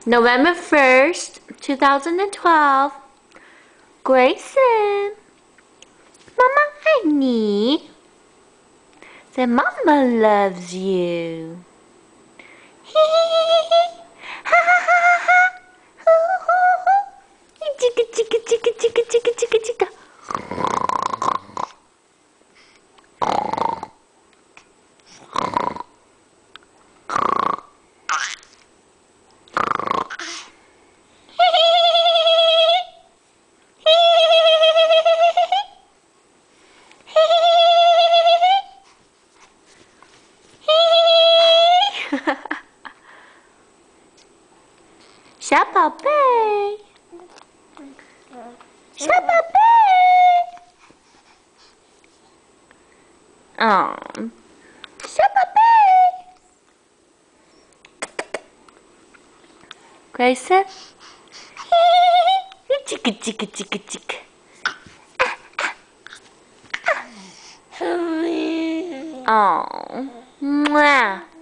November 1st, 2012. Grayson, Mama, I need. Say, Mama loves you. Ha ha ha ha. Hoo hoo hoo. Chicka chicka chicka chicka chicka chicka chicka. Chá papai. Chá papai. Oh. Chá papai. Grayson. Chicka chicka chicka chicka. Oh. Mwah.